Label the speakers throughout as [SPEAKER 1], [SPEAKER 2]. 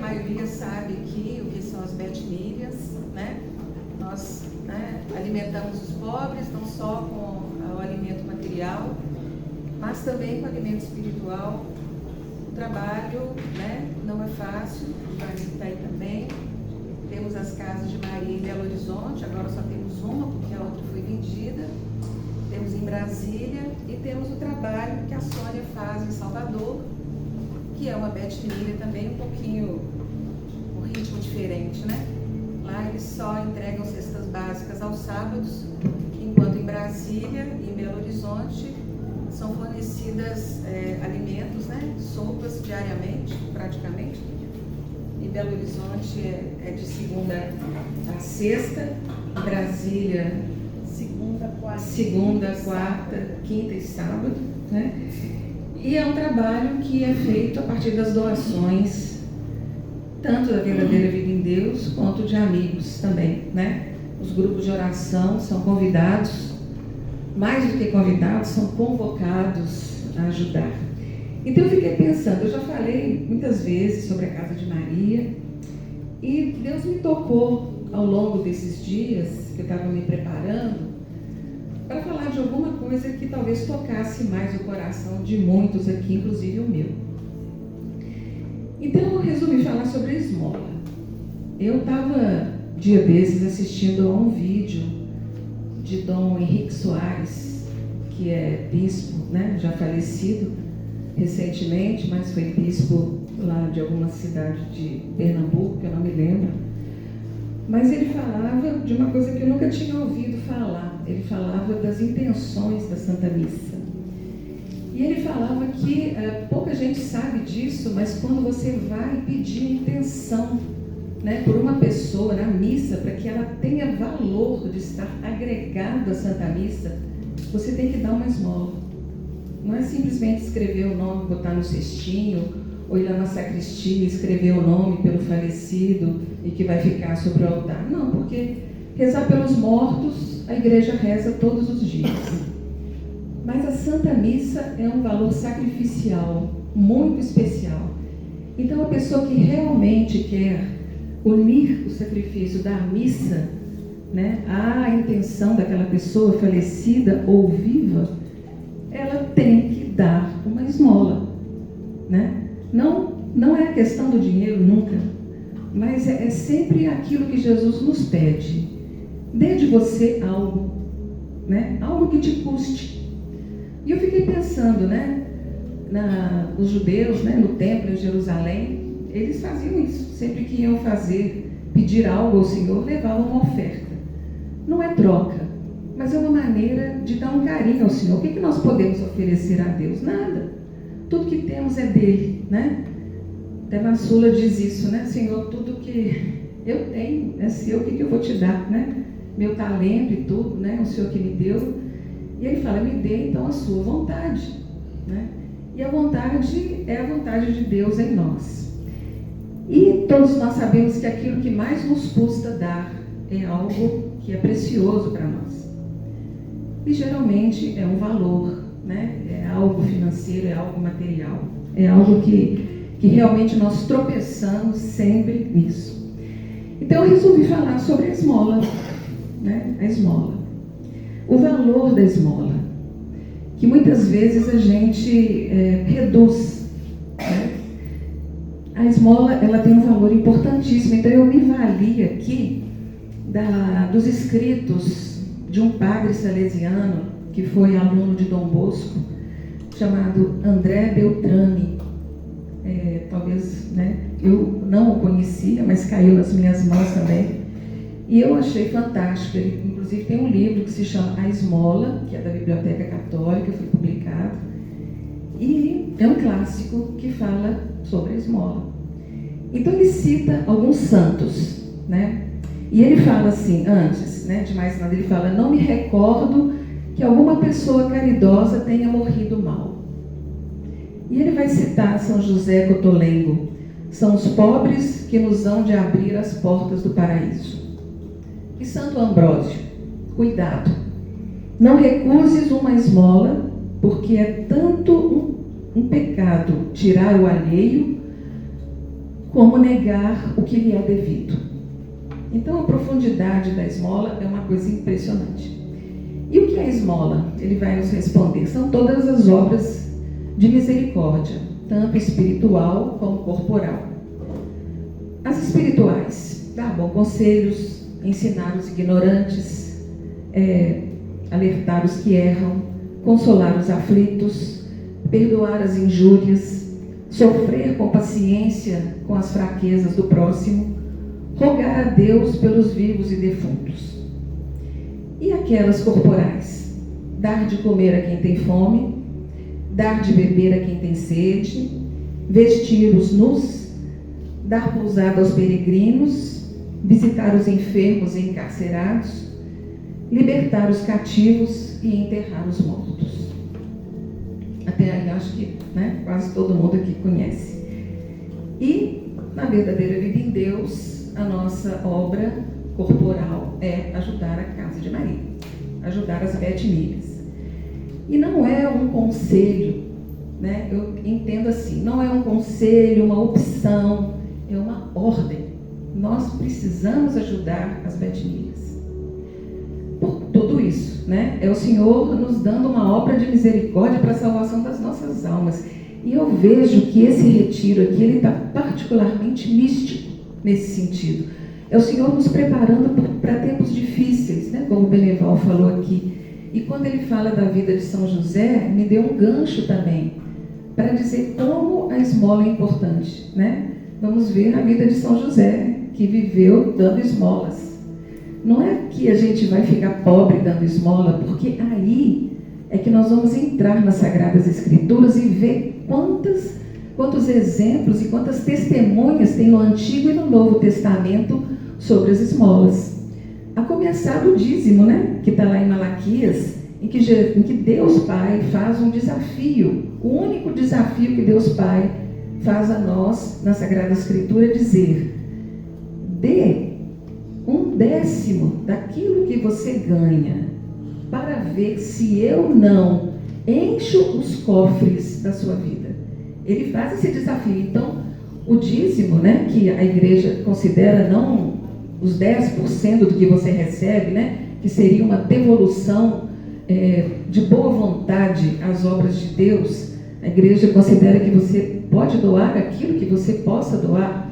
[SPEAKER 1] maioria sabe aqui o que são as betimílias, né? Nós, né, alimentamos os pobres não só com o alimento material, mas também com o alimento espiritual. O trabalho, né, não é fácil, o marido está aí também. Temos as casas de Maria em Belo Horizonte, agora só temos uma, porque a outra foi vendida. Temos em Brasília e temos o trabalho que a Sônia faz em Salvador, que é uma betimília também um pouquinho, um ritmo diferente, né? Lá eles só entregam cestas básicas aos sábados, enquanto em Brasília e em Belo Horizonte são fornecidas alimentos, né? Sopas diariamente, praticamente. Em Belo Horizonte é de segunda a sexta, em Brasília segunda, quarta, quinta e sábado, né? E é um trabalho que é feito a partir das doações, tanto da Verdadeira Vida em Deus, quanto de amigos também, né? Os grupos de oração são convidados, mais do que convidados, são convocados a ajudar. Então eu fiquei pensando, eu já falei muitas vezes sobre a Casa de Maria, e Deus me tocou ao longo desses dias que eu estava me preparando, para falar de alguma coisa que talvez tocasse mais o coração de muitos aqui, inclusive o meu. Então eu resolvi falar sobre a esmola. Eu estava, dia desses, assistindo a um vídeo de Dom Henrique Soares, que é bispo, né, já falecido recentemente, mas foi bispo lá de alguma cidade de Pernambuco, que eu não me lembro. Mas ele falava de uma coisa que eu nunca tinha ouvido falar. Ele falava das intenções da Santa Missa. E ele falava que pouca gente sabe disso, mas quando você vai pedir intenção, né, por uma pessoa na missa, para que ela tenha valor de estar agregada à Santa Missa, você tem que dar uma esmola. Não é simplesmente escrever o nome, botar no cestinho, ou ir lá na sacristia e escrever o nome pelo falecido e que vai ficar sobre o altar. Não, porque rezar pelos mortos, a igreja reza todos os dias. Mas a Santa Missa é um valor sacrificial, muito especial. Então, a pessoa que realmente quer unir o sacrifício da missa, né, à intenção daquela pessoa falecida ou viva, ela tem que dar uma esmola, né? Não é a questão do dinheiro nunca, mas é sempre aquilo que Jesus nos pede. Dê de você algo, né? Algo que te custe. E eu fiquei pensando, né? Os judeus, né, no templo em Jerusalém, eles faziam isso. Sempre que iam pedir algo ao Senhor, levavam uma oferta. Não é troca, mas é uma maneira de dar um carinho ao Senhor. O que nós podemos oferecer a Deus? Nada. Tudo que temos é dele, né? Até Massula diz isso, né? Senhor, tudo que eu tenho é seu, o que eu vou te dar, né? Meu talento e tudo, né? O Senhor que me deu. E ele fala, me dê então a sua vontade, né? E a vontade é a vontade de Deus em nós. E todos nós sabemos que aquilo que mais nos custa dar é algo que é precioso para nós. E geralmente é um valor, né? É algo financeiro, é algo material. É algo que realmente nós tropeçamos sempre nisso. Então eu resolvi falar sobre a esmola, né? A esmola. O valor da esmola, que muitas vezes a gente reduz, né? A esmola, ela tem um valor importantíssimo. Então eu me vali aqui dos escritos de um padre salesiano que foi aluno de Dom Bosco, chamado André Beltrame. Talvez, né, eu não o conhecia, mas caiu nas minhas mãos também. E eu achei fantástico. Ele, inclusive, tem um livro que se chama A Esmola, que é da Biblioteca Católica, foi publicado. E é um clássico que fala sobre a esmola. Então ele cita alguns santos, né? E ele fala assim, antes, né, de mais nada, ele fala, não me recordo que alguma pessoa caridosa tenha morrido mal. E ele vai citar São José Cotolengo, são os pobres que nos hão de abrir as portas do paraíso. E Santo Ambrósio, cuidado, não recuses uma esmola, porque é tanto um pecado tirar o alheio, como negar o que lhe é devido. Então, a profundidade da esmola é uma coisa impressionante. E o que é esmola? Ele vai nos responder. São todas as obras de misericórdia, tanto espiritual como corporal. As espirituais: dar bons conselhos, ensinar os ignorantes, alertar os que erram, consolar os aflitos, perdoar as injúrias, sofrer com paciência com as fraquezas do próximo, rogar a Deus pelos vivos e defuntos. E aquelas corporais: dar de comer a quem tem fome, dar de beber a quem tem sede, vestir os nus, dar pousada aos peregrinos, visitar os enfermos e encarcerados, libertar os cativos e enterrar os mortos. Até aí acho que quase todo mundo aqui conhece. E na verdadeira vida em Deus, a nossa obra corporal é ajudar a casa de Maria, ajudar as Betmílias. E não é um conselho, eu entendo assim, não é um conselho, uma opção, é uma ordem. Nós precisamos ajudar as Betmílias. Por tudo isso, é o Senhor nos dando uma obra de misericórdia para a salvação das nossas almas. E eu vejo que esse retiro aqui, ele está particularmente místico nesse sentido. É o Senhor nos preparando para tempos difíceis, como o Beneval falou aqui. E quando ele fala da vida de São José, me deu um gancho também, para dizer como a esmola é importante, Vamos ver a vida de São José, que viveu dando esmolas. Não é que a gente vai ficar pobre dando esmola, porque aí é que nós vamos entrar nas Sagradas Escrituras e ver quantos exemplos e quantas testemunhas tem no Antigo e no Novo Testamento sobre as esmolas. A começar do dízimo, que está lá em Malaquias, em que Deus Pai faz um desafio. O único desafio que Deus Pai faz a nós na Sagrada Escritura é dizer: dê 1/10 daquilo que você ganha, para ver se eu não encho os cofres da sua vida. Ele faz esse desafio. Então, o dízimo, que a igreja considera não os 10% do que você recebe, que seria uma devolução de boa vontade às obras de Deus. A igreja considera que você pode doar aquilo que você possa doar,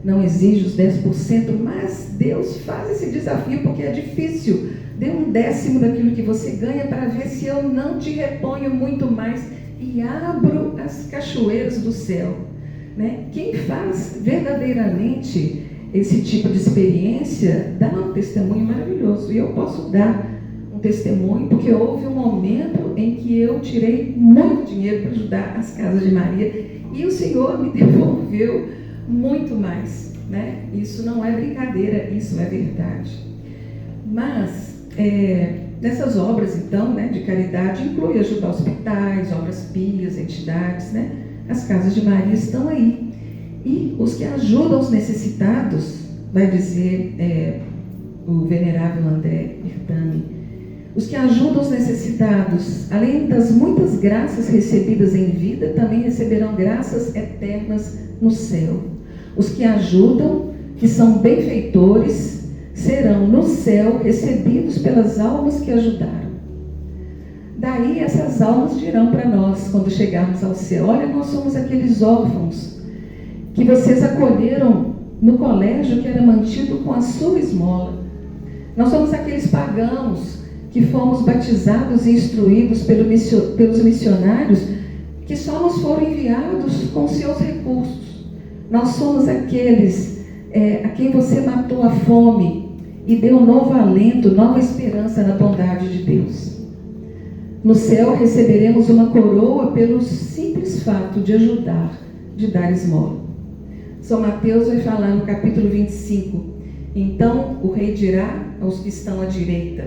[SPEAKER 1] não exige os 10%, mas Deus faz esse desafio porque é difícil. Dê 1/10 daquilo que você ganha para ver se eu não te reponho muito mais e abro as cachoeiras do céu. Quem faz verdadeiramente esse tipo de experiência dá um testemunho maravilhoso. E eu posso dar um testemunho porque houve um momento em que eu tirei muito dinheiro para ajudar as casas de Maria e o Senhor me devolveu muito mais. Isso não é brincadeira, isso é verdade. Mas nessas obras, então, de caridade, inclui ajudar hospitais, obras pias, entidades, As casas de Maria estão aí. E os que ajudam os necessitados, vai dizer o venerável André Bertani, os que ajudam os necessitados, além das muitas graças recebidas em vida, também receberão graças eternas no céu. Os que ajudam, que são benfeitores, serão no céu recebidos pelas almas que ajudaram. Daí essas almas dirão para nós, quando chegarmos ao céu: olha, nós somos aqueles órfãos que vocês acolheram no colégio que era mantido com a sua esmola. Nós somos aqueles pagãos que fomos batizados e instruídos pelos missionários que só nos foram enviados com seus recursos. Nós somos aqueles a quem você matou a fome e deu novo alento, nova esperança na bondade de Deus. No céu receberemos uma coroa pelo simples fato de ajudar, de dar esmola. São Mateus vai falar no capítulo 25: então o rei dirá aos que estão à direita: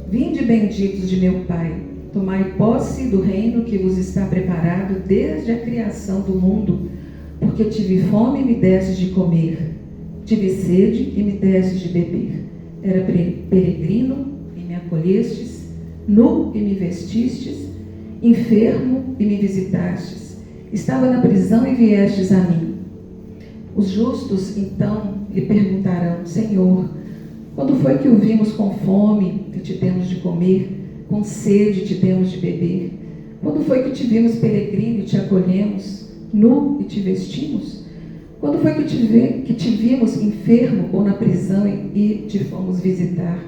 [SPEAKER 1] vinde benditos de meu Pai, tomai posse do reino que vos está preparado desde a criação do mundo, porque tive fome e me destes de comer, tive sede e me destes de beber, era peregrino e me acolhestes, nu e me vestistes, enfermo e me visitastes, estava na prisão e viestes a mim. Os justos, então, lhe perguntarão: Senhor, quando foi que o vimos com fome e te demos de comer, com sede e te demos de beber? Quando foi que te vimos peregrino e te acolhemos, nu e te vestimos? Quando foi que te vimos enfermo ou na prisão e te fomos visitar?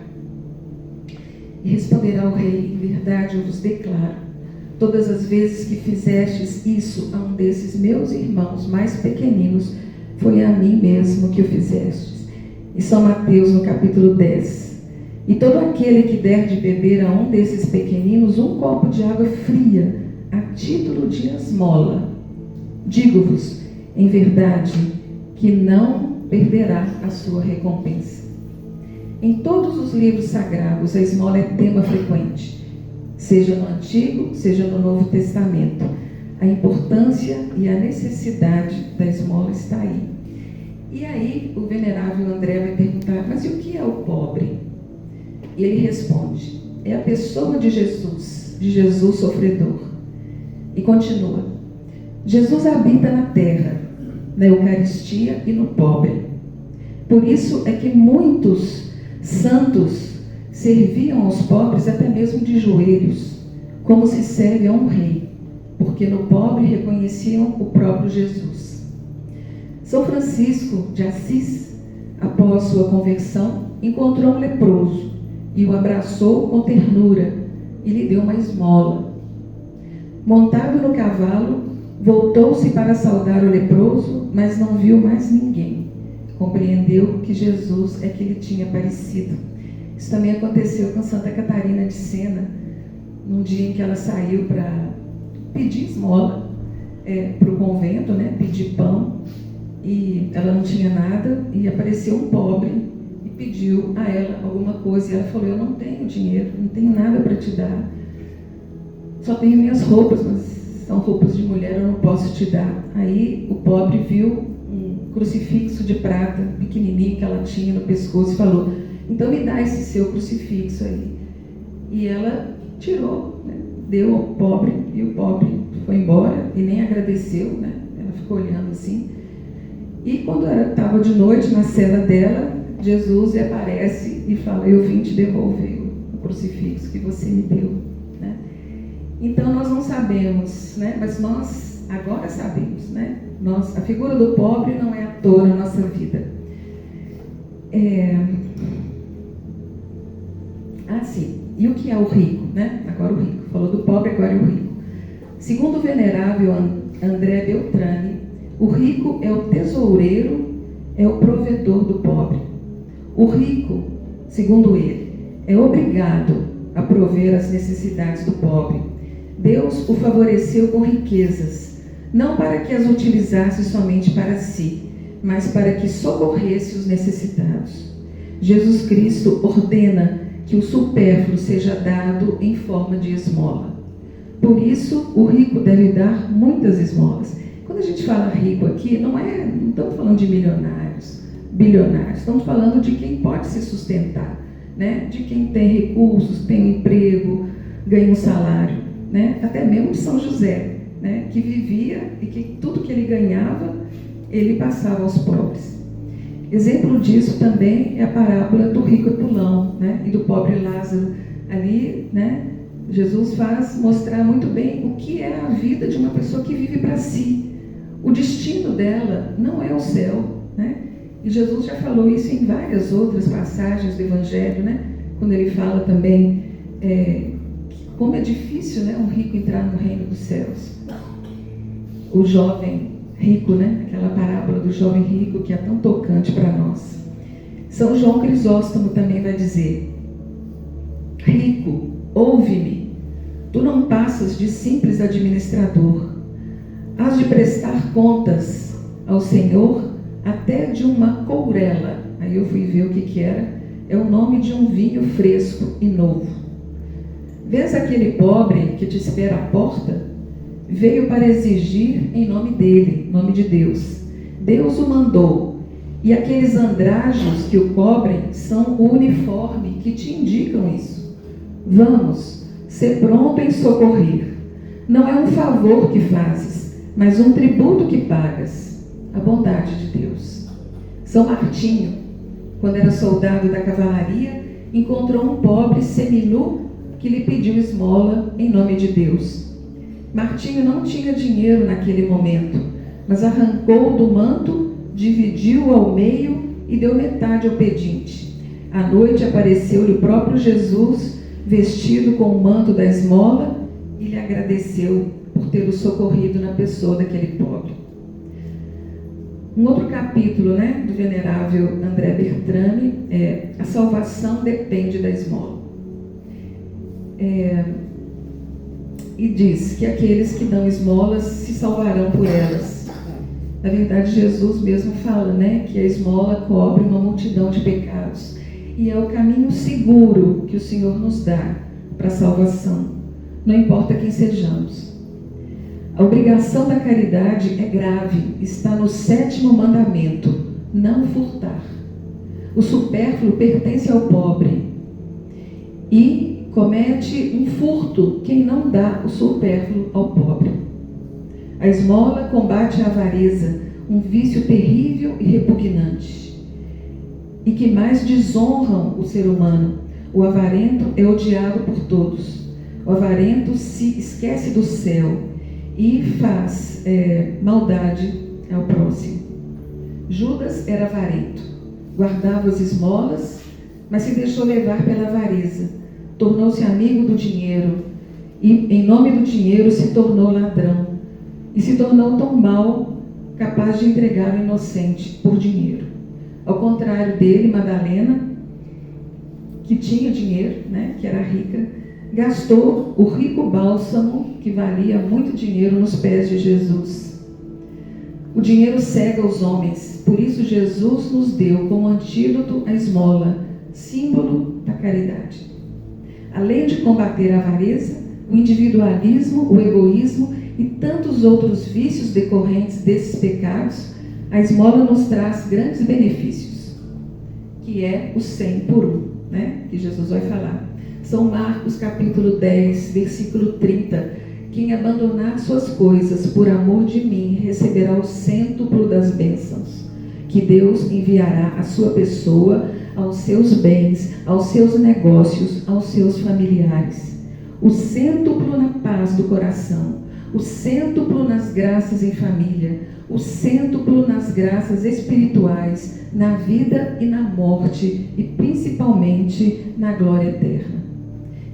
[SPEAKER 1] E responderá o rei: em verdade eu vos declaro, todas as vezes que fizestes isso a um desses meus irmãos mais pequeninos, foi a mim mesmo que o fizestes. E São Mateus, no capítulo 10. E todo aquele que der de beber a um desses pequeninos um copo de água fria, a título de esmola, digo-vos, em verdade, que não perderá a sua recompensa. Em todos os livros sagrados, a esmola é tema frequente, seja no Antigo, seja no Novo Testamento. A importância e a necessidade da esmola está aí. E aí o venerável André vai perguntar: mas e o que é o pobre? E ele responde: é a pessoa de Jesus sofredor. E continua: Jesus habita na terra, na Eucaristia e no pobre. Por isso é que muitos santos serviam aos pobres até mesmo de joelhos, como se serve a um rei, porque no pobre reconheciam o próprio Jesus. São Francisco de Assis, após sua conversão, encontrou um leproso e o abraçou com ternura e lhe deu uma esmola. Montado no cavalo, voltou-se para saudar o leproso, mas não viu mais ninguém. Compreendeu que Jesus é que lhe tinha aparecido. Isso também aconteceu com Santa Catarina de Sena, num dia em que ela saiu para pedir esmola para o convento, né, pedir pão, e ela não tinha nada, e apareceu um pobre e pediu a ela alguma coisa, e ela falou: eu não tenho dinheiro, não tenho nada para te dar, só tenho minhas roupas, mas são roupas de mulher, eu não posso te dar. Aí o pobre viu um crucifixo de prata pequenininho que ela tinha no pescoço e falou: então me dá esse seu crucifixo aí. E ela tirou, né, deu ao pobre, e o pobre foi embora e nem agradeceu, né? Ela ficou olhando assim. E quando estava de noite na cela dela, Jesus lhe aparece e fala: eu vim te devolver o crucifixo que você me deu, né? Então nós não sabemos, né? Mas nós agora sabemos, né? A figura do pobre não é à toa na nossa vida. Sim. E o que é o rico, né? Agora o rico. Falou do pobre, agora é o rico. Segundo o venerável André Beltrame, o rico é o tesoureiro, é o provedor do pobre. O rico, segundo ele, é obrigado a prover as necessidades do pobre. Deus o favoreceu com riquezas, não para que as utilizasse somente para si, mas para que socorresse os necessitados. Jesus Cristo ordena que o supérfluo seja dado em forma de esmola. Por isso, o rico deve dar muitas esmolas. Quando a gente fala rico aqui, não estamos falando de milionários, bilionários, estamos falando de quem pode se sustentar, né? De quem tem recursos, tem um emprego, ganha um salário, né? Até mesmo de São José, né? Que vivia e que tudo que ele ganhava, ele passava aos pobres. Exemplo disso também é a parábola do rico Epulão, né? E do pobre Lázaro. Ali, né, Jesus faz mostrar muito bem o que é a vida de uma pessoa que vive para si. O destino dela não é o céu, né? E Jesus já falou isso em várias outras passagens do Evangelho, né? Quando ele fala também como é difícil, né, um rico entrar no reino dos céus. O jovem rico, né? Aquela parábola do jovem rico que é tão tocante para nós. São João Crisóstomo também vai dizer: rico, ouve-me, tu não passas de simples administrador, hás de prestar contas ao Senhor até de uma courela. Aí eu fui ver o que era. É o nome de um vinho fresco e novo. Vês aquele pobre que te espera à porta? Veio para exigir em nome dele, nome de Deus. Deus o mandou. E aqueles andrajos que o cobrem são o uniforme que te indicam isso. Vamos, ser pronto em socorrer. Não é um favor que fazes, mas um tributo que pagas. a bondade de Deus. São Martinho, quando era soldado da cavalaria, encontrou um pobre seminu que lhe pediu esmola em nome de Deus. Martinho não tinha dinheiro naquele momento, mas arrancou do manto, dividiu ao meio e deu metade ao pedinte. À noite apareceu-lhe o próprio Jesus, vestido com o manto da esmola, e lhe agradeceu por tê-lo socorrido na pessoa daquele pobre. Um outro capítulo, do venerável André Bertrami é: a salvação depende da esmola. E diz que aqueles que dão esmolas se salvarão por elas. Na verdade, Jesus mesmo fala, que a esmola cobre uma multidão de pecados. E é o caminho seguro que o Senhor nos dá para a salvação, não importa quem sejamos. A obrigação da caridade é grave, está no 7º mandamento: não furtar. O supérfluo pertence ao pobre e comete um furto quem não dá o supérfluo ao pobre. A esmola combate a avareza, um vício terrível e repugnante, e que mais desonram o ser humano. O avarento é odiado por todos. O avarento se esquece do céu e faz maldade ao próximo. Judas era avarento, guardava as esmolas, mas se deixou levar pela avareza. Tornou-se amigo do dinheiro e, em nome do dinheiro, se tornou ladrão. E se tornou tão mau, capaz de entregar o inocente por dinheiro. Ao contrário dele, Madalena, que tinha dinheiro, que era rica, gastou o rico bálsamo, que valia muito dinheiro, nos pés de Jesus. O dinheiro cega os homens, por isso Jesus nos deu como antídoto a esmola, símbolo da caridade. Além de combater a avareza, o individualismo, o egoísmo e tantos outros vícios decorrentes desses pecados, a esmola nos traz grandes benefícios, que é o 100 por 1, que Jesus vai falar. São Marcos capítulo 10, versículo 30. Quem abandonar suas coisas por amor de mim receberá o cêntuplo das bênçãos, que Deus enviará à sua pessoa, aos seus bens, aos seus negócios, aos seus familiares. O cêntuplo na paz do coração, o cêntuplo nas graças em família, o cêntuplo nas graças espirituais, na vida e na morte, e principalmente na glória eterna.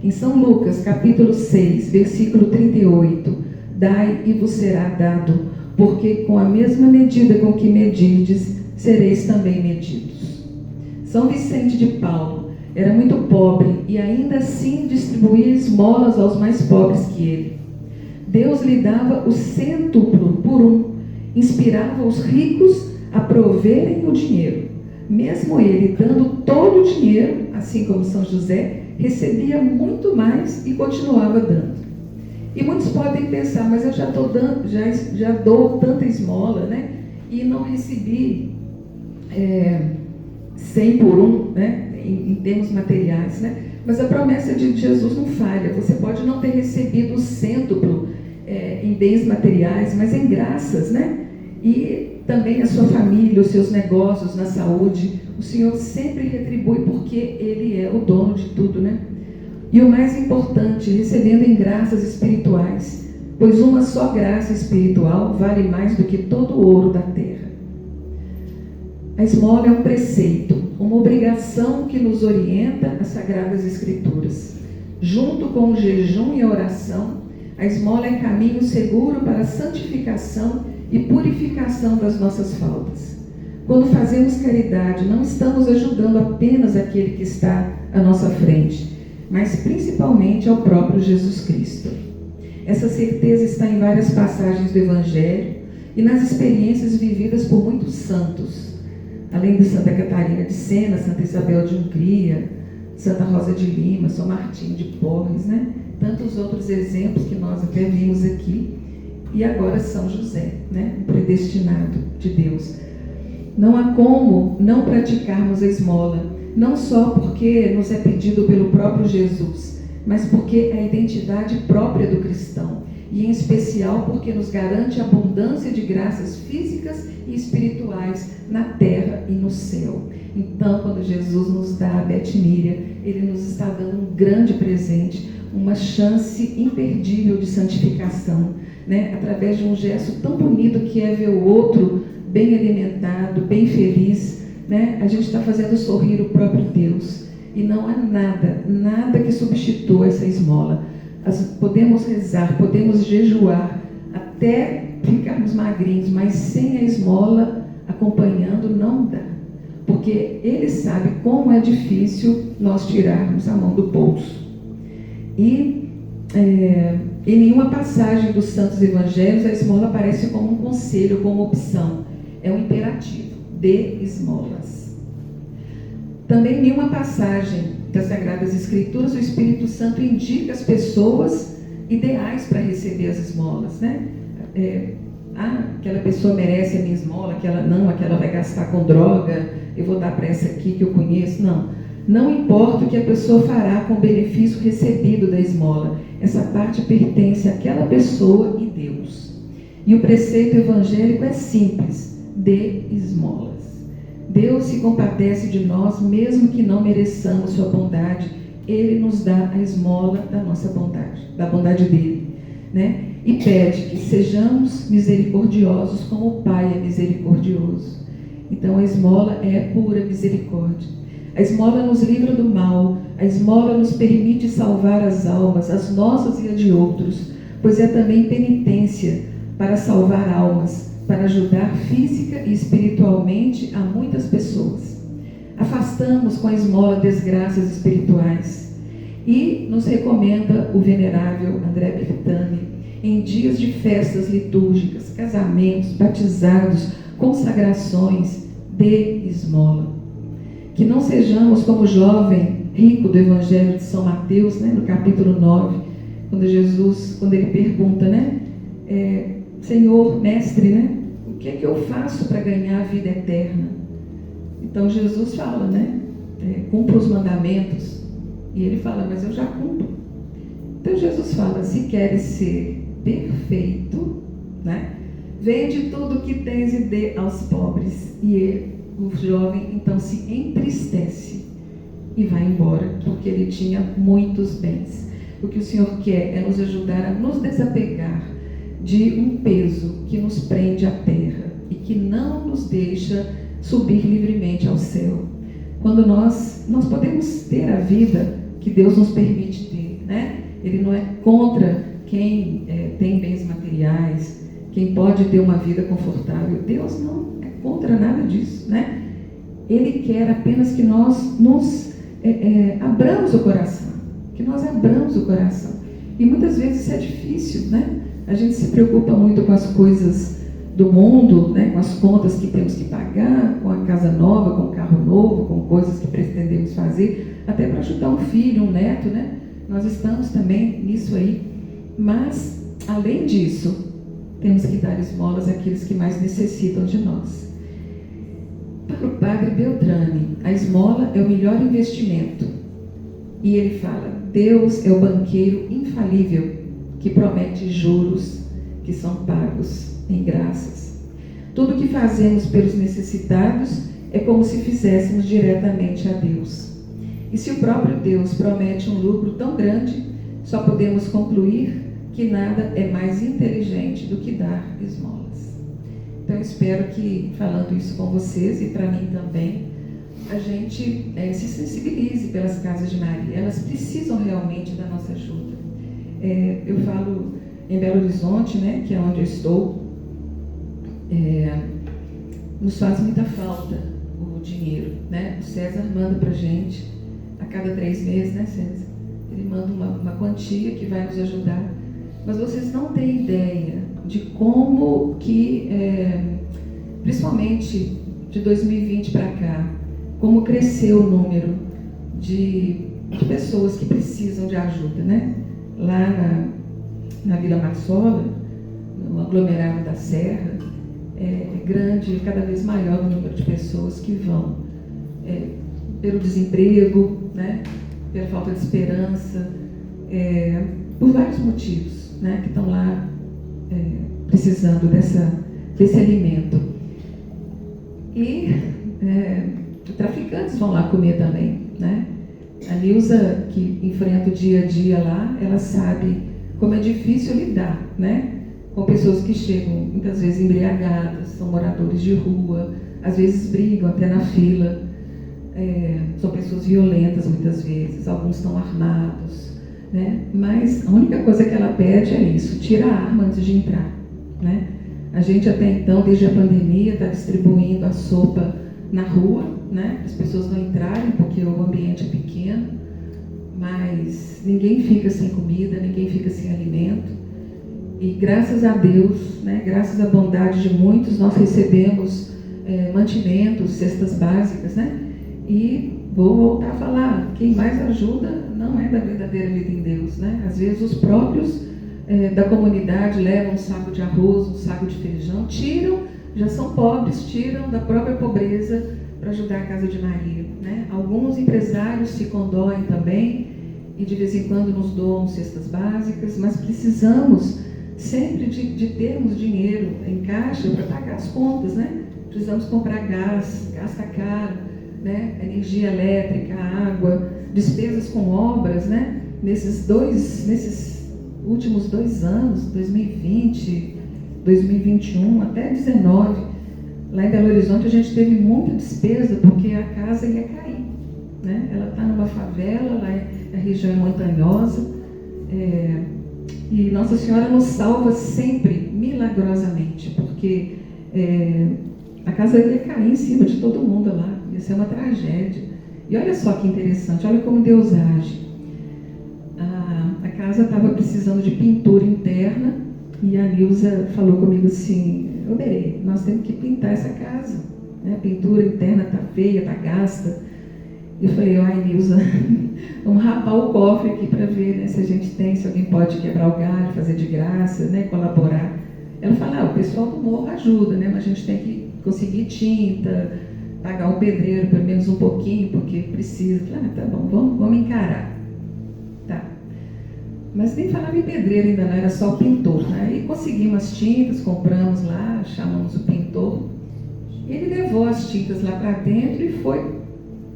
[SPEAKER 1] Em São Lucas, capítulo 6, versículo 38, dai e vos será dado, porque com a mesma medida com que medirdes, sereis também medidos. São Vicente de Paulo era muito pobre e ainda assim distribuía esmolas aos mais pobres que ele. Deus lhe dava o cêntuplo por 1, inspirava os ricos a proverem o dinheiro. Mesmo ele dando todo o dinheiro, assim como São José, recebia muito mais e continuava dando. E muitos podem pensar, mas eu já estou dando, já dou tanta esmola, e não recebi 100 por 1, em termos materiais, Mas a promessa de Jesus não falha. Você pode não ter recebido o cêntuplo em bens materiais, mas em graças, E também a sua família, os seus negócios, na saúde, o Senhor sempre retribui, porque Ele é o dono de tudo, E o mais importante, recebendo em graças espirituais, pois uma só graça espiritual vale mais do que todo o ouro da terra. A esmola é um preceito, uma obrigação que nos orienta às Sagradas Escrituras. Junto com o jejum e a oração, a esmola é caminho seguro para a santificação e purificação das nossas faltas. Quando fazemos caridade, não estamos ajudando apenas aquele que está à nossa frente, mas principalmente ao próprio Jesus Cristo. Essa certeza está em várias passagens do Evangelho e nas experiências vividas por muitos santos, além de Santa Catarina de Sena, Santa Isabel de Hungria, Santa Rosa de Lima, São Martinho de Porres, Tantos outros exemplos que nós até vimos aqui. E agora São José, o predestinado de Deus. Não há como não praticarmos a esmola, não só porque nos é pedido pelo próprio Jesus, mas porque é a identidade própria do cristão. e em especial porque nos garante abundância de graças físicas e espirituais na terra e no céu. Então, quando Jesus nos dá a Bet-Miriam, Ele nos está dando um grande presente, uma chance imperdível de santificação, né? Através de um gesto tão bonito que é ver o outro bem alimentado, bem feliz, né? A gente está fazendo sorrir o próprio Deus. E não há nada que substitua essa esmola. Podemos rezar, podemos jejuar, até ficarmos magrinhos, mas sem a esmola acompanhando não dá. Porque Ele sabe como é difícil nós tirarmos a mão do bolso. E em nenhuma passagem dos Santos Evangelhos a esmola aparece como um conselho, como opção. É um imperativo: dê esmolas. Também em nenhuma passagem das Sagradas Escrituras o Espírito Santo indica as pessoas ideais para receber as esmolas, né? Aquela pessoa merece a minha esmola, aquela vai gastar com droga, eu vou dar para essa aqui que eu conheço. Não importa o que a pessoa fará com o benefício recebido da esmola, essa parte pertence àquela pessoa e Deus. E o preceito evangélico é simples: dê esmolas. Deus se compadece de nós, mesmo que não mereçamos sua bondade. Ele nos dá a esmola da nossa bondade, da bondade dele, né? E pede que sejamos misericordiosos como o Pai é misericordioso. Então a esmola é pura misericórdia. A esmola nos livra do mal, a esmola nos permite salvar as almas, as nossas e as de outros, pois é também penitência para salvar almas, para ajudar física e espiritualmente a muitas pessoas. Afastamos com a esmola desgraças espirituais. E nos recomenda o venerável André Bertani, em dias de festas litúrgicas, casamentos, batizados, consagrações, dê esmola. Que não sejamos como o jovem rico do Evangelho de São Mateus, né, no capítulo 9, quando ele pergunta, né, Senhor, mestre, né, o que é que eu faço para ganhar a vida eterna? Então Jesus fala, né, cumpra os mandamentos. E ele fala, mas eu já cumpro. Então Jesus fala, se queres ser perfeito, né, vende tudo o que tens e dê aos pobres. E o jovem então se entristece e vai embora, porque ele tinha muitos bens. O que o Senhor quer é nos ajudar a nos desapegar de um peso que nos prende à terra e que não nos deixa subir livremente ao céu. Quando nós podemos ter a vida que Deus nos permite ter, né? Ele não é contra quem tem bens materiais, quem pode ter uma vida confortável. Deus não é contra nada disso, né? Ele quer apenas que nós nos abramos o coração, que nós abramos o coração. E muitas vezes isso é difícil, né? A gente se preocupa muito com as coisas do mundo, né? Com as contas que temos que pagar, com a casa nova, com o carro novo, com coisas que pretendemos fazer, até para ajudar um filho, um neto, né? Nós estamos também nisso aí. Mas, além disso, temos que dar esmolas àqueles que mais necessitam de nós. Para o padre Beltrame, a esmola é o melhor investimento. E ele fala, Deus é o banqueiro infalível que promete juros que são pagos em graças. Tudo que fazemos pelos necessitados é como se fizéssemos diretamente a Deus. E se o próprio Deus promete um lucro tão grande, só podemos concluir que nada é mais inteligente do que dar esmolas. Então eu espero que, falando isso com vocês e para mim também, a gente se sensibilize pelas casas de Maria. Elas precisam realmente da nossa ajuda. Eu falo em Belo Horizonte, né, que é onde eu estou, nos faz muita falta o dinheiro, né? O César manda para a gente a cada 3 meses, né, César? Ele manda uma quantia que vai nos ajudar. Mas vocês não têm ideia de como que, principalmente de 2020 para cá, como cresceu o número de pessoas que precisam de ajuda, né? Lá na Vila Marsola, no aglomerado da Serra, é grande, cada vez maior o número de pessoas que vão pelo desemprego, né? Pela falta de esperança, por vários motivos. né, que estão lá precisando desse alimento. E traficantes vão lá comer também, né? A Nilza, que enfrenta o dia a dia lá, ela sabe como é difícil lidar, né, com pessoas que chegam muitas vezes embriagadas, são moradores de rua, às vezes brigam até na fila, são pessoas violentas muitas vezes, alguns estão armados, né? Mas a única coisa que ela pede é isso: tira a arma antes de entrar, né? A gente até então, desde a pandemia, está distribuindo a sopa na rua, né, para as pessoas não entrarem, porque o ambiente é pequeno, mas ninguém fica sem comida, ninguém fica sem alimento. E graças a Deus, né, graças à bondade de muitos, nós recebemos mantimentos, cestas básicas, né? E vou voltar a falar, quem mais ajuda não é da verdadeira vida em Deus, né? Às vezes os próprios da comunidade levam um saco de arroz, um saco de feijão, tiram, já são pobres, tiram da própria pobreza para ajudar a Casa de Maria, né? Alguns empresários se condoem também e de vez em quando nos doam cestas básicas, mas precisamos sempre de termos dinheiro em caixa para pagar as contas, né? Precisamos comprar gás, gasta caro, né? Energia elétrica, água, despesas com obras, né? Nesses últimos 2 anos, 2020, 2021, até 2019, lá em Belo Horizonte a gente teve muita despesa porque a casa ia cair, né? Ela está numa favela, lá a região é montanhosa, e Nossa Senhora nos salva sempre, milagrosamente, porque a casa ia cair em cima de todo mundo lá, ia ser uma tragédia. E olha só que interessante, olha como Deus age. A casa estava precisando de pintura interna e a Nilza falou comigo assim: ô Berê, nós temos que pintar essa casa, né? A pintura interna está feia, está gasta. E eu falei: ai Nilza, vamos rapar o cofre aqui para ver, né, se a gente tem, se alguém pode quebrar o galho, fazer de graça, né, colaborar. Ela fala: o pessoal do morro ajuda, né, mas a gente tem que conseguir tinta, pagar o pedreiro pelo menos um pouquinho, porque precisa. Eu falei: tá bom, vamos encarar. Tá. Mas nem falava em pedreiro ainda não, era só o pintor, né? Aí conseguimos as tintas, compramos lá, chamamos o pintor. Ele levou as tintas lá para dentro e foi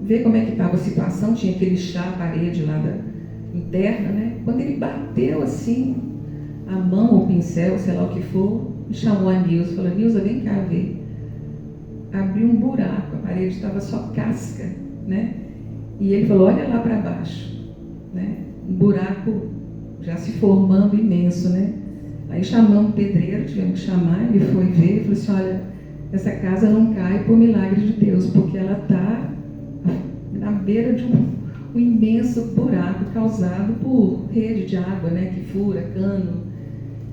[SPEAKER 1] ver como é que estava a situação. Tinha aquele chá à parede lá interna, né? Quando ele bateu assim, a mão ou o pincel, sei lá o que for, chamou a Nilza, falou: Nilza, vem cá ver. Abriu um buraco, a parede estava só casca, né? E ele falou: olha lá para baixo, né? Um buraco já se formando imenso, né? Aí chamamos o pedreiro, tivemos que chamar, ele foi ver e falou assim: olha, essa casa não cai por milagre de Deus, porque ela está na beira de um imenso buraco causado por rede de água, né, que fura, cano.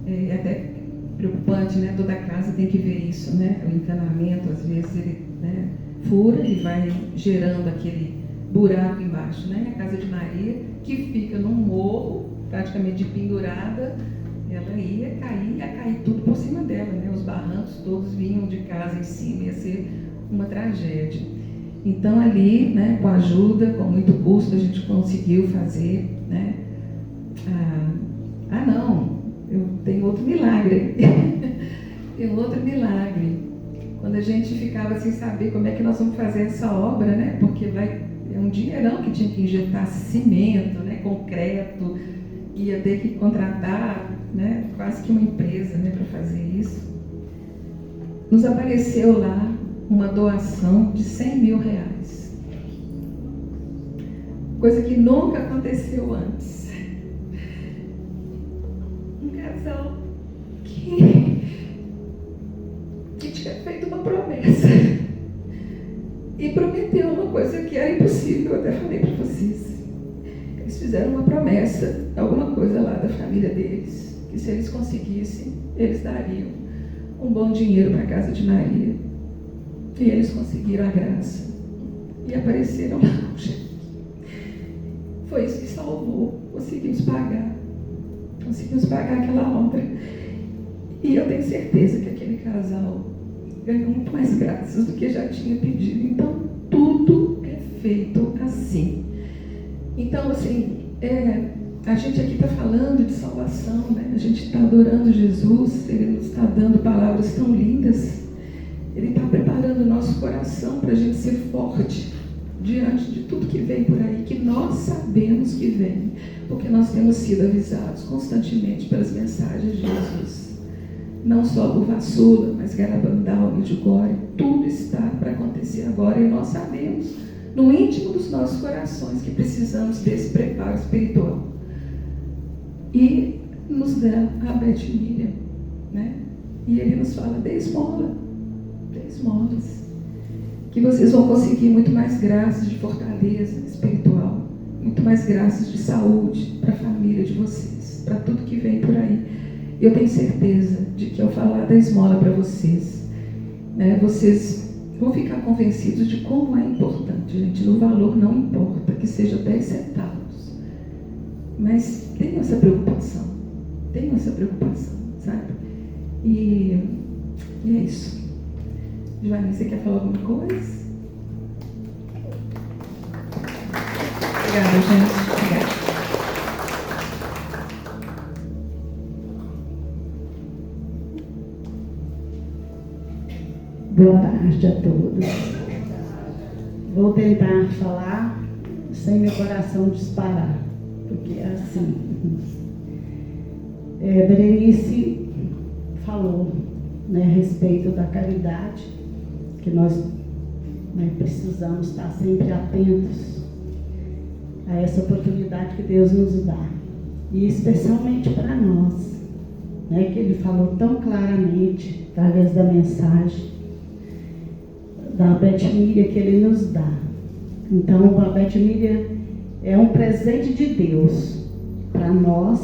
[SPEAKER 1] É até preocupante, né? Toda casa tem que ver isso, né? O encanamento, às vezes, ele, né, fura e vai gerando aquele buraco embaixo, né? A Casa de Maria, que fica num morro, praticamente pendurada, ela ia cair tudo por cima dela, né? Os barrancos todos vinham de casa em cima, ia ser uma tragédia. Então ali, né, com ajuda, com muito custo, a gente conseguiu fazer, né? Não, eu tenho outro milagre. Tem outro milagre. Quando a gente ficava sem saber como é que nós vamos fazer essa obra, né? Porque é um dinheirão que tinha que injetar cimento, né, concreto, ia ter que contratar, né, quase que uma empresa, né, para fazer isso. Nos apareceu lá uma doação de R$100 mil. Coisa que nunca aconteceu antes. Um casal que tinha feito uma promessa e prometeu uma coisa que era impossível. Eu até falei para vocês. Eles fizeram uma promessa, alguma coisa lá da família deles, que se eles conseguissem, eles dariam um bom dinheiro para a Casa de Maria. E eles conseguiram a graça. E apareceram lá. Foi isso que salvou. Conseguimos pagar aquela obra. E eu tenho certeza que aquele casal ganhou muito mais graças do que já tinha pedido. Então, tudo é feito assim. Então, assim, A gente aqui está falando de salvação, né? A gente está adorando Jesus, Ele nos está dando palavras tão lindas. Ele está preparando o nosso coração para a gente ser forte diante de tudo que vem por aí, que nós sabemos que vem, porque nós temos sido avisados constantemente pelas mensagens de Jesus. Não só por Vassula, mas Garabandal, Medjugorje, tudo está para acontecer agora e nós sabemos, no íntimo dos nossos corações, que precisamos desse preparo espiritual. E nos dá a Beth Miriam, né? E ele nos fala, dê esmolas, que vocês vão conseguir muito mais graças de fortaleza espiritual, muito mais graças de saúde para a família de vocês, para tudo que vem por aí. Eu tenho certeza de que ao falar da esmola para vocês, né, vocês vão ficar convencidos de como é importante, gente. No valor não importa que seja 10 centavos, mas tenham essa preocupação, sabe? E é isso. Joane, você quer falar alguma coisa? Obrigada, gente. Obrigada.
[SPEAKER 2] Boa tarde a todos. Vou tentar falar sem meu coração disparar, porque é assim. Berenice falou, né, a respeito da caridade, que nós, né, precisamos estar sempre atentos a essa oportunidade que Deus nos dá, e especialmente para nós, né, que Ele falou tão claramente através da mensagem da Beth Miriam que Ele nos dá. Então, a Beth Miriam é um presente de Deus para nós,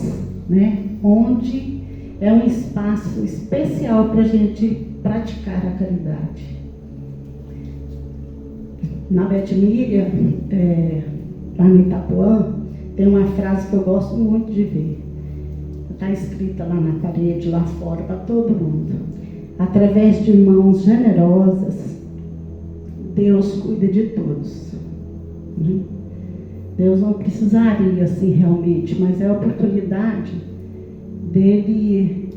[SPEAKER 2] né, onde é um espaço especial para a gente praticar a caridade. Na Beth Miriam, lá no Itapuã, tem uma frase que eu gosto muito de ver. Está escrita lá na parede, lá fora, para todo mundo. Através de mãos generosas, Deus cuida de todos. Deus não precisaria assim realmente, mas é a oportunidade dele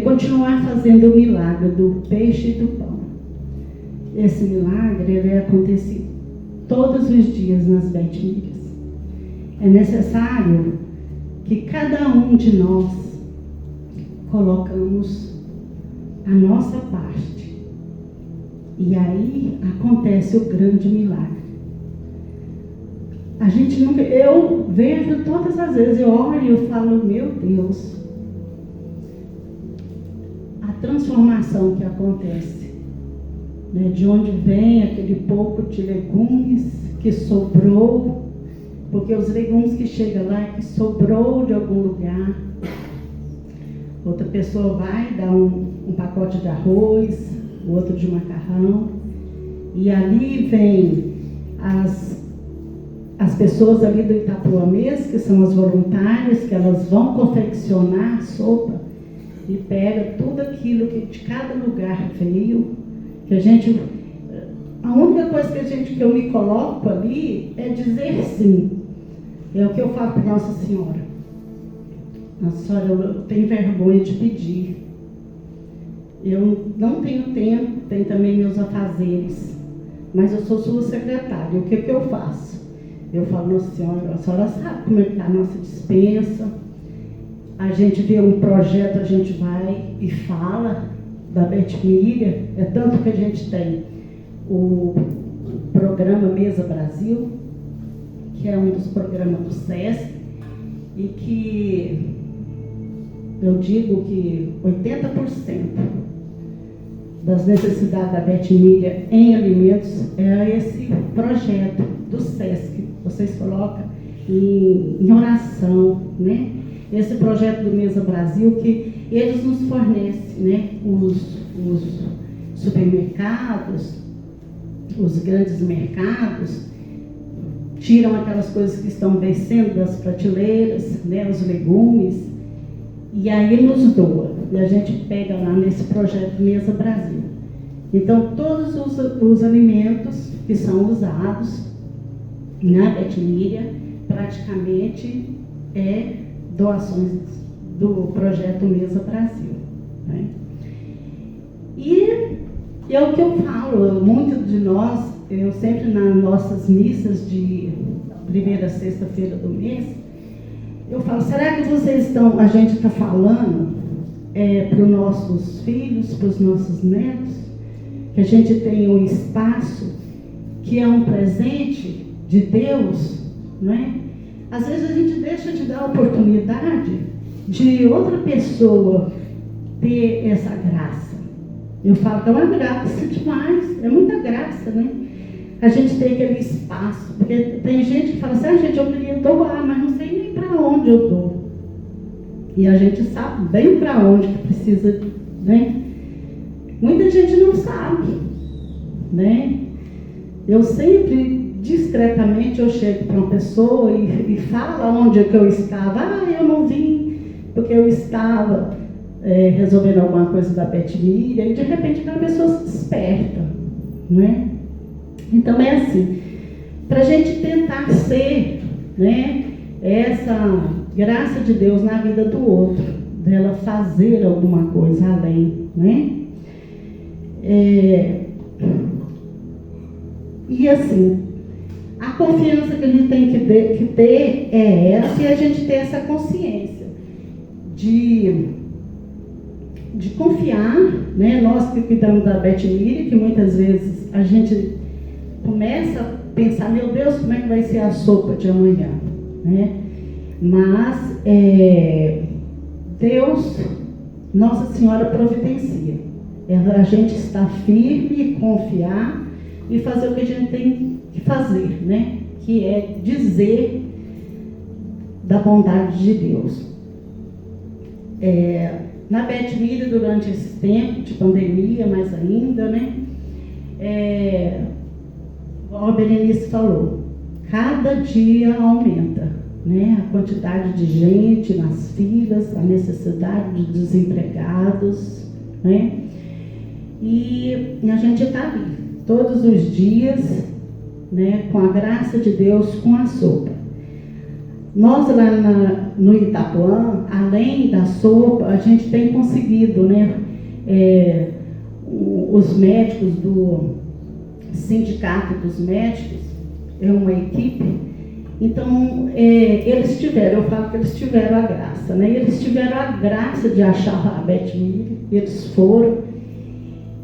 [SPEAKER 2] continuar fazendo o milagre do peixe e do pão. Esse milagre ele é acontecido todos os dias nas Beth Miriam. É necessário que cada um de nós colocamos a nossa parte. E aí acontece o grande milagre. A gente nunca, eu vejo todas as vezes, eu olho e eu falo, meu Deus, a transformação que acontece, né, de onde vem aquele pouco de legumes que sobrou, porque os legumes que chegam lá é que sobrou de algum lugar. Outra pessoa vai dar um pacote de arroz, o outro de macarrão, e ali vem as pessoas ali do Itapuã mesmo, que são as voluntárias, que elas vão confeccionar a sopa e pega tudo aquilo que de cada lugar veio, que a única coisa que eu me coloco ali é dizer sim. É o que eu falo para Nossa Senhora. Nossa Senhora, eu tenho vergonha de pedir. Eu não tenho tempo, tenho também meus afazeres, mas eu sou sua secretária. O que eu faço? Eu falo, Nossa Senhora, a senhora sabe como é que está a nossa dispensa. A gente vê um projeto, a gente vai e fala da Beth Miriam. É tanto que a gente tem o programa Mesa Brasil, que é um dos programas do SESC, e que eu digo que 80% das necessidades da Beth Miriam em alimentos é esse projeto do SESC. Vocês colocam em oração, né? Esse projeto do Mesa Brasil, que eles nos fornecem, né? Os supermercados, os grandes mercados, tiram aquelas coisas que estão vencendo das prateleiras, né? Os legumes, e aí nos doa. E a gente pega lá nesse projeto Mesa Brasil. Então, todos os alimentos que são usados na Beth Miriam, praticamente é doações do projeto Mesa Brasil, né? E é o que eu falo, muitos de nós, eu sempre nas nossas missas de primeira sexta-feira do mês, eu falo, será que a gente está falando para os nossos filhos, para os nossos netos, que a gente tem um espaço que é um presente de Deus, não é? Às vezes a gente deixa de dar a oportunidade de outra pessoa ter essa graça. Eu falo que é uma graça demais, é muita graça, né? A gente tem aquele espaço, porque tem gente que fala assim, gente, eu queria doar, mas não sei nem para onde eu dou. E a gente sabe bem para onde que precisa, né? Muita gente não sabe, né? Eu sempre, discretamente, eu chego para uma pessoa e falo onde é que eu estava. Eu não vim porque eu estava resolvendo alguma coisa da Betmília, e de repente a pessoa se desperta, né? Então é assim, para a gente tentar ser, né, essa graça de Deus na vida do outro, dela fazer alguma coisa além, né? E assim, a confiança que a gente tem que ter é essa, e a gente ter essa consciência de confiar, né? Nós que cuidamos da Betmília, que muitas vezes a gente começa a pensar, meu Deus, como é que vai ser a sopa de amanhã, né? Mas Deus, Nossa Senhora providencia. A gente está firme, confiar e fazer o que a gente tem que fazer, né? Que é dizer da bondade de Deus. Na Betmília, durante esse tempo de pandemia, mais ainda, né? Como a Berenice falou, cada dia aumenta, né? A quantidade de gente nas filas, a necessidade de desempregados, né? E a gente está ali, todos os dias, né? Com a graça de Deus, com a sopa. Nós lá no Itapuã, além da sopa, a gente tem conseguido, né? Os médicos do Sindicato dos Médicos, é uma equipe, então eles tiveram, eu falo que eles tiveram a graça, né? Eles tiveram a graça de achar a Betmília, eles foram,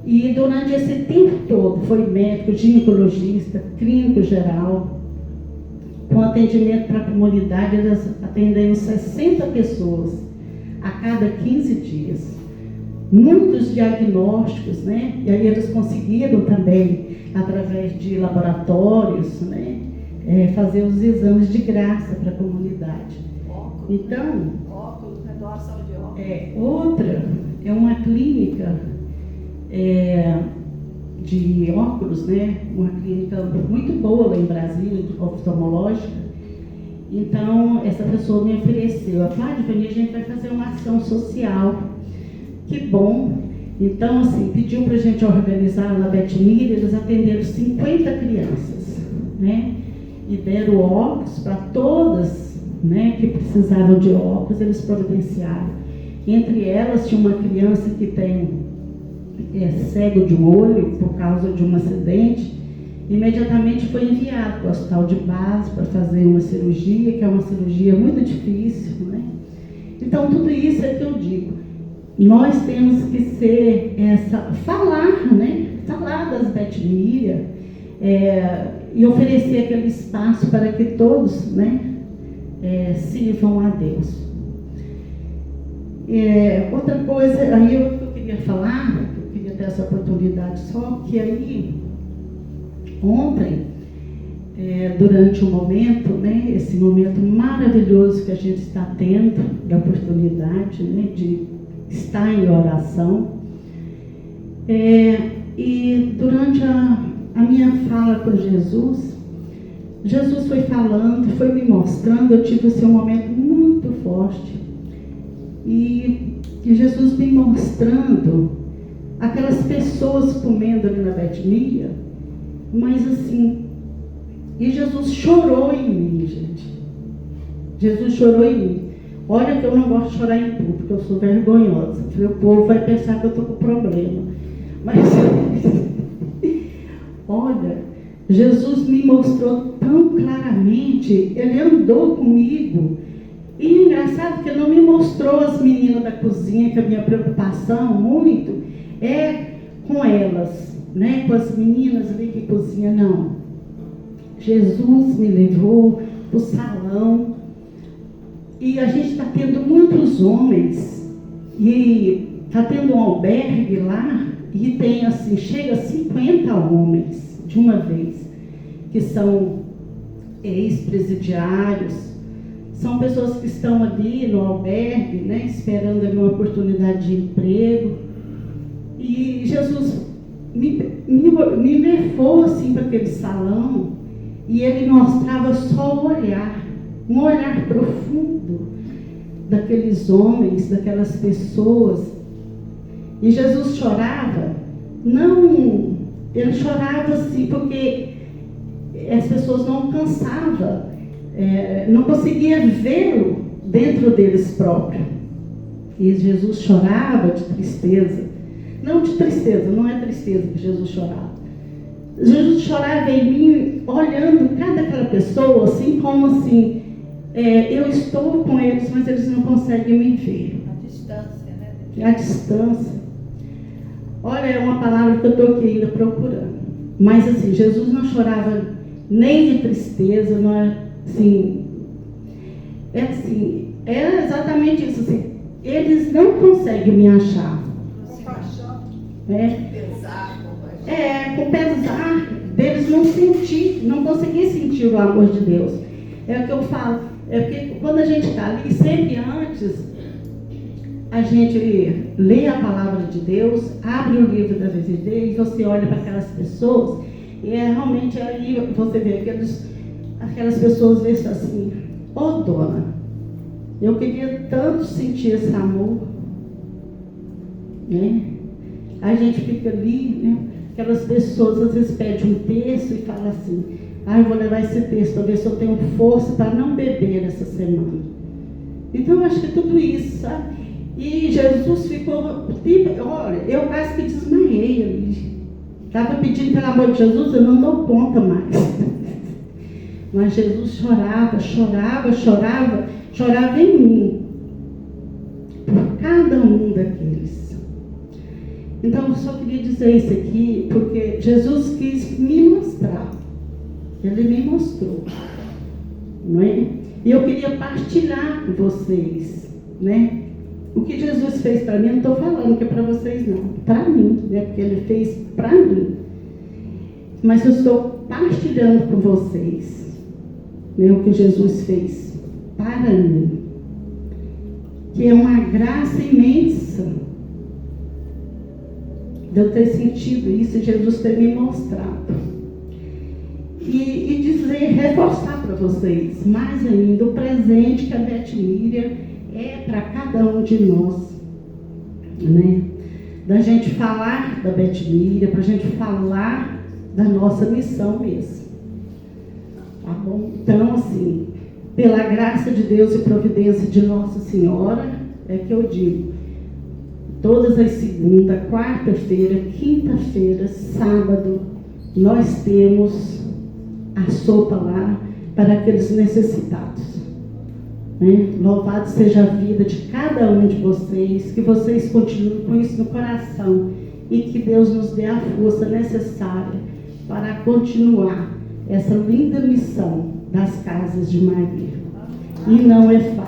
[SPEAKER 2] e durante esse tempo todo foi médico, ginecologista, clínico geral, com atendimento para a comunidade, eles atenderam 60 pessoas a cada 15 dias. Muitos diagnósticos, né? E aí eles conseguiram também, através de laboratórios, né? Fazer os exames de graça para a comunidade.
[SPEAKER 3] Óculos,
[SPEAKER 2] então,
[SPEAKER 3] né? Óculos, né? Doação de óculos.
[SPEAKER 2] Outra é uma clínica de óculos, né? Uma clínica muito boa lá em Brasília, oftalmológica. Então, essa pessoa me ofereceu, a gente vai fazer uma ação social. Que bom! Então, assim, pediu para a gente organizar na Betmília, eles atenderam 50 crianças, né? E deram óculos para todas, né, que precisavam de óculos, eles providenciaram. Entre elas, tinha uma criança que é cego de um olho por causa de um acidente. Imediatamente foi enviado para o hospital de base para fazer uma cirurgia, que é uma cirurgia muito difícil, né? Então, tudo isso é que eu digo. Nós temos que ser falar, né? Falar das Betmília, e oferecer aquele espaço para que todos, né, sirvam a Deus. Outra coisa, aí eu queria falar, eu queria ter essa oportunidade só, que aí, ontem, durante o momento, né, esse momento maravilhoso que a gente está tendo, da oportunidade, né, de estar em oração, e durante a minha fala com Jesus foi falando, foi me mostrando, eu tive um momento muito forte, e Jesus me mostrando aquelas pessoas comendo ali na Betmília, mas assim, e Jesus chorou em mim, gente. Jesus chorou em mim. Olha que eu não gosto de chorar em público, porque eu sou vergonhosa. O povo vai pensar que eu estou com problema. Mas, olha, Jesus me mostrou tão claramente, Ele andou comigo. E é engraçado que Ele não me mostrou as meninas da cozinha, que a minha preocupação muito é com elas, né? Com as meninas ali que cozinham, não. Jesus me levou para o salão. E a gente está tendo muitos homens, e está tendo um albergue lá, e tem assim, chega a 50 homens de uma vez, que são ex-presidiários, são pessoas que estão ali no albergue, né, esperando ali uma oportunidade de emprego. E Jesus me levou assim para aquele salão, e Ele mostrava só o olhar, um olhar profundo daqueles homens, daquelas pessoas. E Jesus chorava, ele chorava assim, porque as pessoas não alcançavam, não conseguiam vê-lo dentro deles próprios. E Jesus chorava de tristeza. Não de tristeza, não é tristeza que Jesus chorava. Jesus chorava em mim, olhando cada aquela pessoa, assim como assim, eu estou com eles, mas eles não conseguem me ver.
[SPEAKER 3] A distância, né?
[SPEAKER 2] A distância. Olha, é uma palavra que eu estou aqui ainda procurando. Mas assim, Jesus não chorava nem de tristeza, não é assim. É exatamente isso. Assim, eles não conseguem me achar.
[SPEAKER 3] Compaixão.
[SPEAKER 2] Pesar, com pesar deles não sentir, não conseguir sentir o amor de Deus. É o que eu falo. É porque quando a gente está ali, sempre antes, a gente lê a palavra de Deus, abre o livro da vida e você olha para aquelas pessoas, e realmente aí você vê aquelas pessoas vê assim, dona, eu queria tanto sentir esse amor, né? A gente fica ali, né? Aquelas pessoas às vezes pedem um texto e falam assim, eu vou levar esse texto para ver se eu tenho força para não beber essa semana. Então eu acho que tudo isso, sabe? E Jesus ficou, olha, eu quase que desmaiei ali. Estava pedindo pelo amor de Jesus, eu não dou conta mais. Mas Jesus chorava em mim, por cada um daqueles. Então eu só queria dizer isso aqui, porque Jesus quis me mostrar. Ele me mostrou, não é? E eu queria partilhar com vocês, né? O que Jesus fez para mim, eu não estou falando que é para vocês não, para mim, né? Porque Ele fez para mim. Mas eu estou partilhando com vocês, né? O que Jesus fez para mim, que é uma graça imensa de eu ter sentido isso e Jesus ter me mostrado. E dizer, reforçar para vocês, mais ainda, o presente que a Beth Miriam é para cada um de nós, né? Da gente falar da Beth Miriam, para a gente falar da nossa missão mesmo, tá bom? Então, assim, pela graça de Deus e providência de Nossa Senhora, é que eu digo, todas as segunda, quarta-feira, quinta-feira, sábado, nós temos a sopa lá para aqueles necessitados, né? Louvado seja a vida de cada um de vocês, que vocês continuem com isso no coração e que Deus nos dê a força necessária para continuar essa linda missão das casas de Maria. E não é fácil.